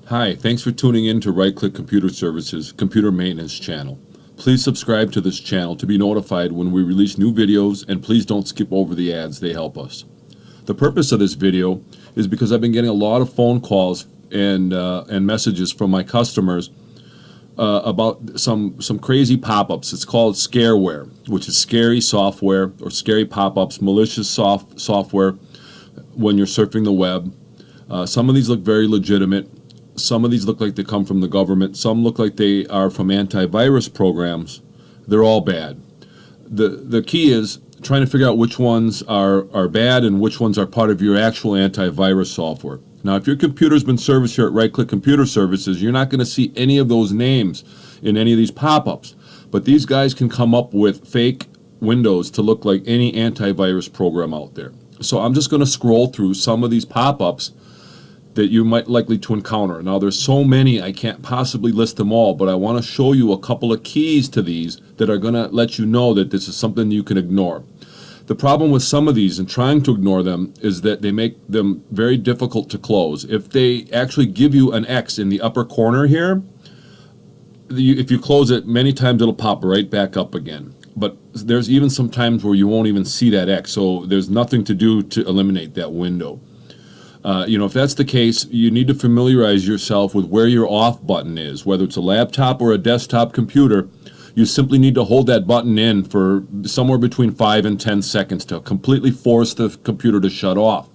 Hi, thanks for tuning in to Right Click Computer Services Computer Maintenance Channel. Please subscribe to this channel to be notified when we release new videos, and please don't skip over the ads, they help us. The purpose of this video is because I've been getting a lot of phone calls and messages from my customers about some crazy pop-ups. It's called ScareWare, which is scary software or scary pop-ups, malicious software when you're surfing the web. Some of these look very legitimate. Some of these look like they come from the government. Some look like they are from antivirus programs. They're all bad. The key is trying to figure out which ones are bad and which ones are part of your actual antivirus software. Now, if your computer's been serviced here at Right Click Computer Services, you're not going to see any of those names in any of these pop-ups. But these guys can come up with fake windows to look like any antivirus program out there. So I'm just going to scroll through some of these pop-ups that you might likely to encounter. Now, there's so many I can't possibly list them all, but I want to show you a couple of keys to these that are going to let you know that this is something you can ignore. The problem with some of these and trying to ignore them is that they make them very difficult to close. If they actually give you an X in the upper corner here, if you close it, many times it'll pop right back up again. But there's even some times where you won't even see that X, so there's nothing to do to eliminate that window. If that's the case, you need to familiarize yourself with where your off button is. Whether it's a laptop or a desktop computer, you simply need to hold that button in for somewhere between 5 and 10 seconds to completely force the computer to shut off.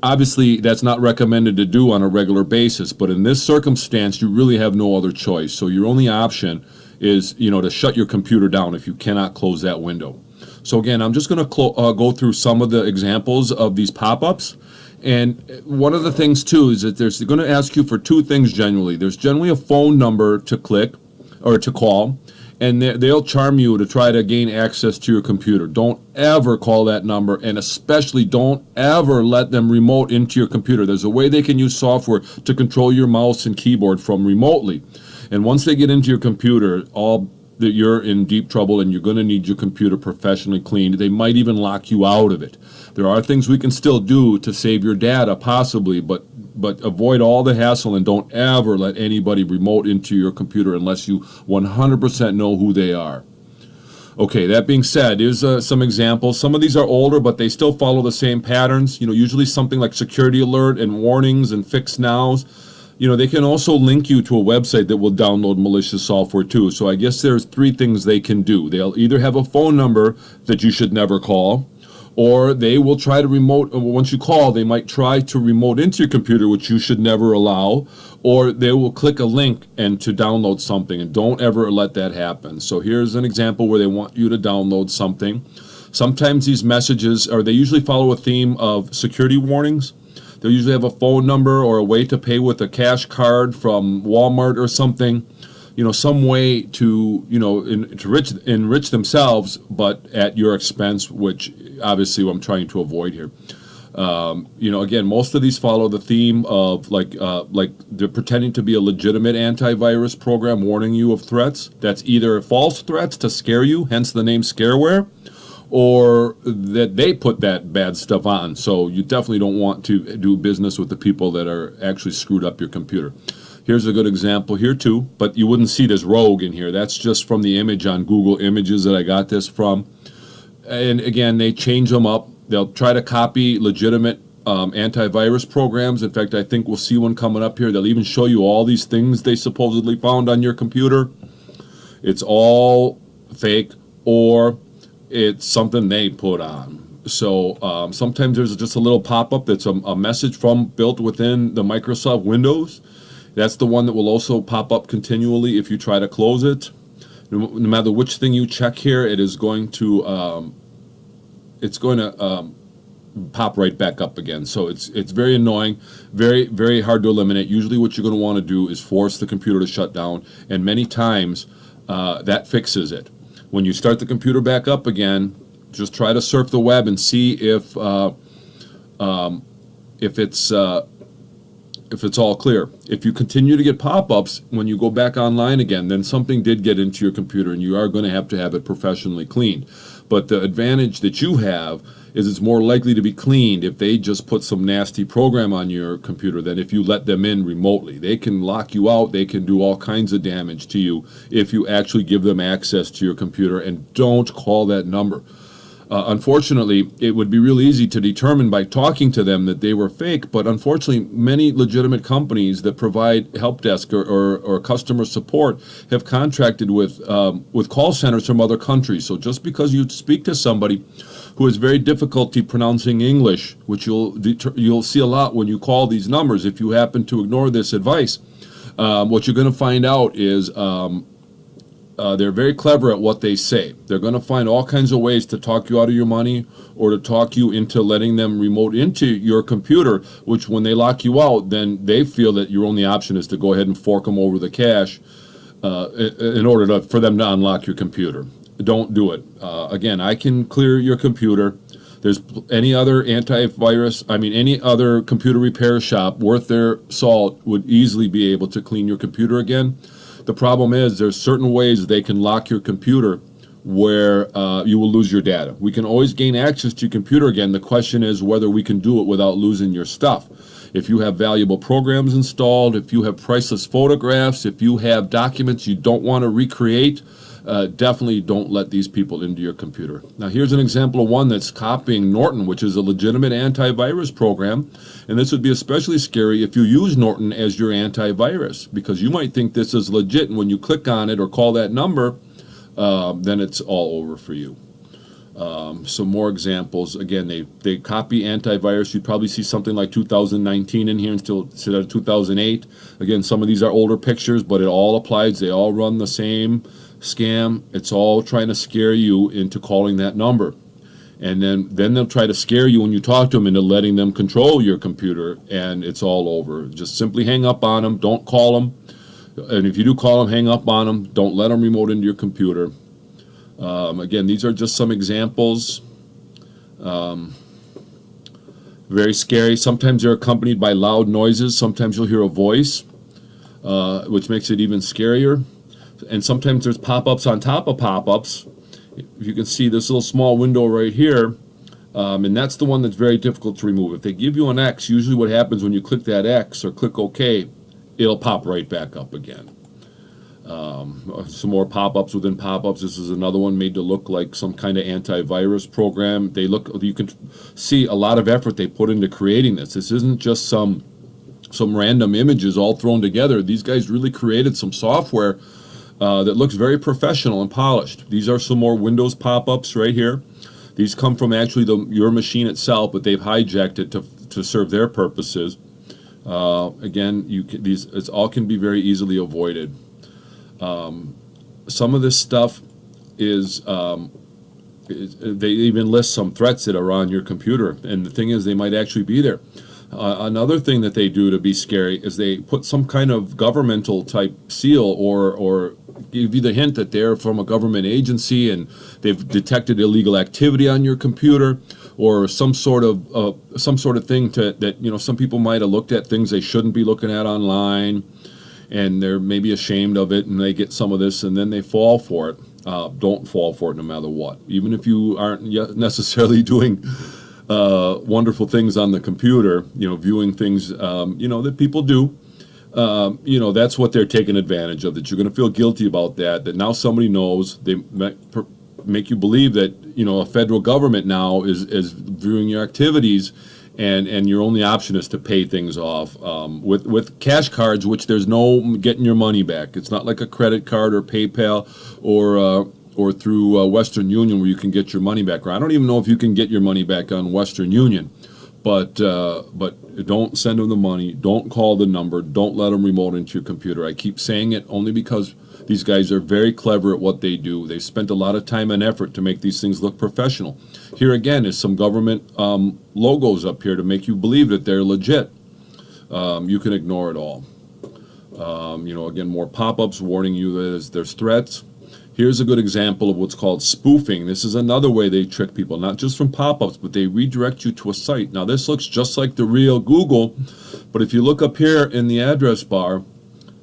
Obviously, that's not recommended to do on a regular basis, but in this circumstance, you really have no other choice. So your only option is, to shut your computer down if you cannot close that window. So again, I'm just going to go through some of the examples of these pop-ups. And one of the things, too, is that they're going to ask you for two things generally. There's generally a phone number to click or to call, and they'll charm you to try to gain access to your computer. Don't ever call that number, and especially don't ever let them remote into your computer. There's a way they can use software to control your mouse and keyboard from remotely. And once they get into your computer, that you're in deep trouble and you're going to need your computer professionally cleaned. They might even lock you out of it. There are things we can still do to save your data, possibly, but avoid all the hassle and don't ever let anybody remote into your computer unless you 100% know who they are. Okay, that being said, here's some examples. Some of these are older, but they still follow the same patterns. Usually something like security alert and warnings and fix nows. They can also link you to a website that will download malicious software too. So I guess there's three things they can do. They'll either have a phone number that you should never call, or they will try to remote, once you call, they might try to remote into your computer, which you should never allow, or they will click a link and to download something, and don't ever let that happen. So here's an example where they want you to download something. Sometimes these messages, they usually follow a theme of security warnings. They'll usually have a phone number or a way to pay with a cash card from Walmart or something, some way to, enrich themselves, but at your expense, which obviously I'm trying to avoid here. Again, most of these follow the theme of like they're pretending to be a legitimate antivirus program warning you of threats. That's either false threats to scare you, hence the name ScareWare, or that they put that bad stuff on. So you definitely don't want to do business with the people that are actually screwed up your computer. Here's a good example here too, but you wouldn't see this rogue in here. That's just from the image on Google Images that I got this from. And again, they change them up. They'll try to copy legitimate antivirus programs. In fact, I think we'll see one coming up here. They'll even show you all these things they supposedly found on your computer. It's all fake, or it's something they put on. So sometimes there's just a little pop-up that's a message built within the Microsoft Windows. That's the one that will also pop up continually if you try to close it. No matter which thing you check here, it is going to pop right back up again. So it's very annoying, very, very hard to eliminate. Usually what you're going to want to do is force the computer to shut down, and many times that fixes it. When you start the computer back up again, just try to surf the web and see if it's if it's all clear. If you continue to get pop-ups when you go back online again, then something did get into your computer and you are going to have it professionally cleaned. But the advantage that you have is it's more likely to be cleaned if they just put some nasty program on your computer than if you let them in remotely. They can lock you out. They can do all kinds of damage to you if you actually give them access to your computer, and don't call that number. Unfortunately, it would be real easy to determine by talking to them that they were fake, but unfortunately, many legitimate companies that provide help desk or customer support have contracted with call centers from other countries. So just because you speak to somebody who has very difficulty pronouncing English, which you'll see a lot when you call these numbers, if you happen to ignore this advice, what you're going to find out is they're very clever at what they say. They're going to find all kinds of ways to talk you out of your money or to talk you into letting them remote into your computer, which when they lock you out, then they feel that your only option is to go ahead and fork them over the cash in order for them to unlock your computer. Don't do it. Again, I can clear your computer. There's any other any other computer repair shop worth their salt would easily be able to clean your computer again. The problem is there's certain ways they can lock your computer where you will lose your data. We can always gain access to your computer again. The question is whether we can do it without losing your stuff. If you have valuable programs installed, if you have priceless photographs, if you have documents you don't want to recreate, definitely don't let these people into your computer. Now here's an example of one that's copying Norton, which is a legitimate antivirus program, and this would be especially scary if you use Norton as your antivirus, because you might think this is legit, and when you click on it or call that number, then it's all over for you. Some more examples. Again, they copy antivirus. You'd probably see something like 2019 in here instead of 2008. Again, some of these are older pictures, but it all applies. They all run the same scam. It's all trying to scare you into calling that number. And then they'll try to scare you when you talk to them into letting them control your computer, and it's all over. Just simply hang up on them. Don't call them. And if you do call them, hang up on them. Don't let them remote into your computer. Again, these are just some examples. Very scary. Sometimes they're accompanied by loud noises. Sometimes you'll hear a voice, which makes it even scarier. And sometimes there's pop-ups on top of pop-ups. If you can see this little small window right here, and that's the one that's very difficult to remove. If they give you an X, usually what happens when you click that X or click OK, it'll pop right back up again. Some more pop-ups within pop-ups. This is another one made to look like some kind of antivirus program. You can see a lot of effort they put into creating this. This isn't just some random images all thrown together. These guys really created some software that looks very professional and polished. These are some more Windows pop-ups right here. These come from actually your machine itself, but they've hijacked it to serve their purposes. Again, it all can be very easily avoided. Some of this stuff is they even list some threats that are on your computer, and the thing is they might actually be there. Another thing that they do to be scary is they put some kind of governmental type seal or give you the hint that they're from a government agency and they've detected illegal activity on your computer, or some sort of thing that some people might have looked at things they shouldn't be looking at online, and they're maybe ashamed of it, and they get some of this and then they fall for it. Don't fall for it no matter what, even if you aren't necessarily doing wonderful things on the computer, viewing things, that people do. That's what they're taking advantage of, that you're going to feel guilty about that now somebody knows. They make you believe that, a federal government now is viewing your activities, and your only option is to pay things off with cash cards, which there's no getting your money back. It's not like a credit card or PayPal or through Western Union where you can get your money back. Or I don't even know if you can get your money back on Western Union. But don't send them the money. Don't call the number. Don't let them remote into your computer. I keep saying it only because these guys are very clever at what they do. They spent a lot of time and effort to make these things look professional. Here again is some government logos up here to make you believe that they're legit. You can ignore it all. Again, more pop-ups warning you that there's threats. Here's a good example of what's called spoofing. This is another way they trick people, not just from pop-ups, but they redirect you to a site. Now this looks just like the real Google, but if you look up here in the address bar,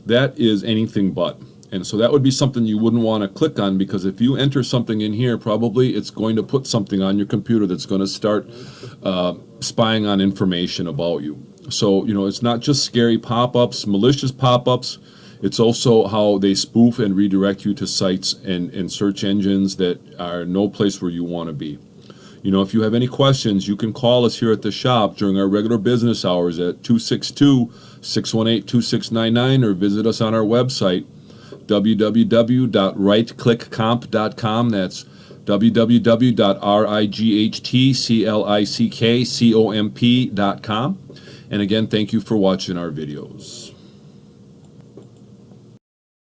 that is anything but. And so that would be something you wouldn't want to click on, because if you enter something in here, probably it's going to put something on your computer that's going to start spying on information about you. So, it's not just scary pop-ups, malicious pop-ups. It's also how they spoof and redirect you to sites and search engines that are no place where you want to be. If you have any questions, you can call us here at the shop during our regular business hours at 262-618-2699, or visit us on our website, www.rightclickcomp.com. That's www.rightclickcomp.com. And again, thank you for watching our videos.